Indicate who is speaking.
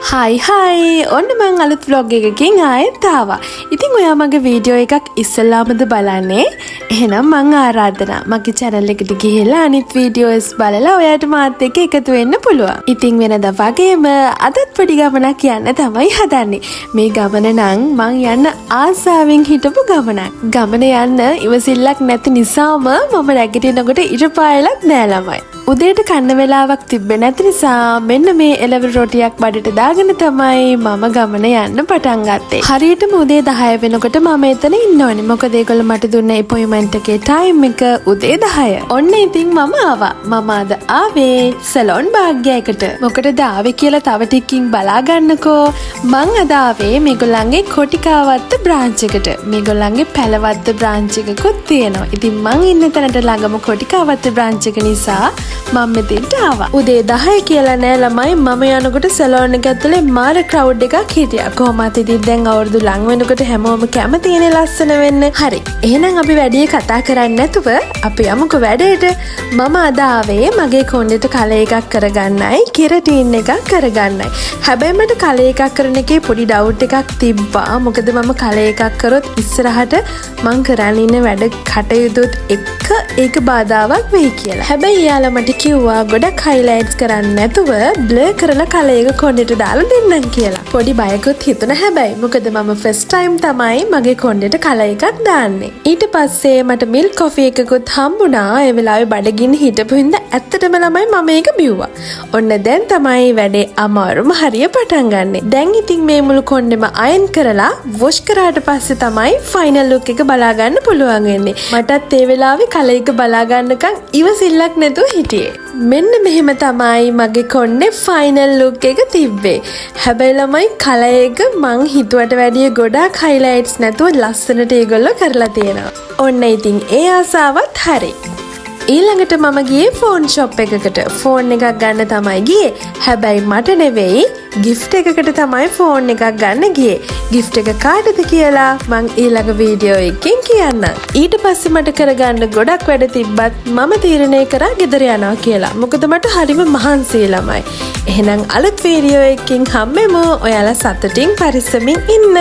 Speaker 1: Hi ඔන්න මං අලුත් vlog එකකින් ආයෙත් ආවා. ඉතින් ඔයා මගේ වීඩියෝ එකක් ඉස්සෙල්ලාමද බලන්නේ? එහෙනම් මං ආරාධනා මගේ channel එකට ගිහිල්ලා අනිත් වීඩියෝස් බලලා ඔයාට මාත් එක්ක එකතු වෙන්න පුළුවන්. ඉතින් වෙනදා වගේම අදත් පොඩි ගමනක් යන්න තමයි හදන්නේ. මේ ගමන නම් මං යන්න ආසාවෙන් හිටපු ගමනක්. ගමන යන්න ඉවසිල්ලක් නැති නිසාම මම නැගිටිනකොට ඉර පායලක් නෑ ළමයි. උදේට කන්න වෙලාවක් තිබ්බේ නැති නිසා මෙන්න මේ එළවලු රොටියක් බඩට දාගෙන තමයි මම ගමන යන්න පටන් ගත්තේ. හරියටම උදේ 10 වෙනකොට මම එතන ඉන්න ඕනේ. මොකද ඒගොල්ලෝ මට දුන්න අපොයින්ට්මන්ට් එකේ ටයිම් එක උදේ 10. ඔන්න ඉතින් මම ආවා. මම අද ආවේ සැලොන් භාග්‍යයකට. මොකටද ආවේ කියලා තව ටිකකින් බලා ගන්නකෝ. මං අද ආවේ මේගොල්ලන්ගේ කොටිකාවත්ත බ්‍රාන්ච් එකට. මේගොල්ලන්ගේ පැලවත්ත බ්‍රාන්ච් එකකුත් තියෙනවා. ඉතින් මං ඉන්න තැනට ළඟම කොටිකාවත්ත බ්‍රාන්ච් එක නිසා මම මෙතෙන්ට ආවා. උදේ 10 කියලා නෑ ළමයි මම යනකොට සැලොන් එක ඇතුලේ මාර ක්‍රවුඩ් එකක් හිටියා. කොහොමද ඉතින් දැන් අවුරුදු ලඟ වෙනකොට හැමෝම කැමතිනේ ලස්සන වෙන්න. හරි. එහෙනම් අපි වැඩි කතා කරන්නේ නැතුව අපි යමුකෝ වැඩේට. මම අද ආවේ මගේ කොණ්ඩෙට කලර් එකක් කරගන්නයි, කෙරටින් එකක් කරගන්නයි. හැබැයි මට කලර් එකක් කරන එකේ පොඩි ඩවුට් එකක් තිබ්බා. මොකද මම කලර් එකක් කරොත් ඉස්සරහට මං කරන්න ඉන්න වැඩ කටයුතුත් එක්ක ඒක බාධාවක් වෙයි කියලා. හැබැයි යාළුවා මට කිව්වා ගොඩක් highlights කරන්න නැතුව blur කරලා කලර් එක කොණ්ඩෙට දාලා දෙන්නම් කියලා. පොඩි බයකුත් හිතුණා හැබැයි. මොකද මම first time තමයි මගේ කොණ්ඩෙට කලර් එකක් දාන්නේ. ඊට පස්සේ මට milk coffee එකකුත් හම්බුණා. ඒ වෙලාවේ බඩගින්න හිටපු හින්දා ඇත්තටම ළමයි මම මේක බිව්වා. ඔන්න දැන් තමයි වැඩේ අමාරුම හරිය පටන් ගන්නෙ. දැන් ඉතින් මේ මුළු කොණ්ඩෙම අයන් කරලා wash කරාට පස්සේ තමයි final look එක බලා ගන්න පුළුවන් වෙන්නේ. මටත් ඒ වෙලාවේ කලර් එක බලා ගන්නකම් ඉවසිල්ලක් නැතුව හිටියේ. මෙන්න මෙහෙම තමයි මගේ කොණ්ඩේ ෆයිනල් ලුක් එක තිබ්බේ. හැබැයි ළමයි කලර් එක මං හිතුවට වැඩිය ගොඩාක් highlights නැතුව ලස්සනට ඒගොල්ලෝ කරලා තියෙනවා. ඔන්න ඉතින් ඒ ආසාවත් හරි. ඊළඟට මම ගියේ ෆෝන් ෂොප් එකකට. ෆෝන් එකක් ගන්න තමයි ගියේ. හැබැයි මට නෙවෙයි gift එකකට තමයි ෆෝන් එකක් ගන්න ගියේ. gift එක කාටද කියලා මං ඊළඟ වීඩියෝ එකකින් කියන්නම්. ඊට පස්සේ මට කරගන්න ගොඩක් වැඩ තිබ්බත් මම තීරණය කරා ගෙදර යනවා කියලා. මොකද මට හරිම මහන්සියි ළමයි. එහෙනම් අලුත් වීඩියෝ එකකින් හම්බෙමු. ඔයාලා සතුටින් පරිස්සමින් ඉන්න.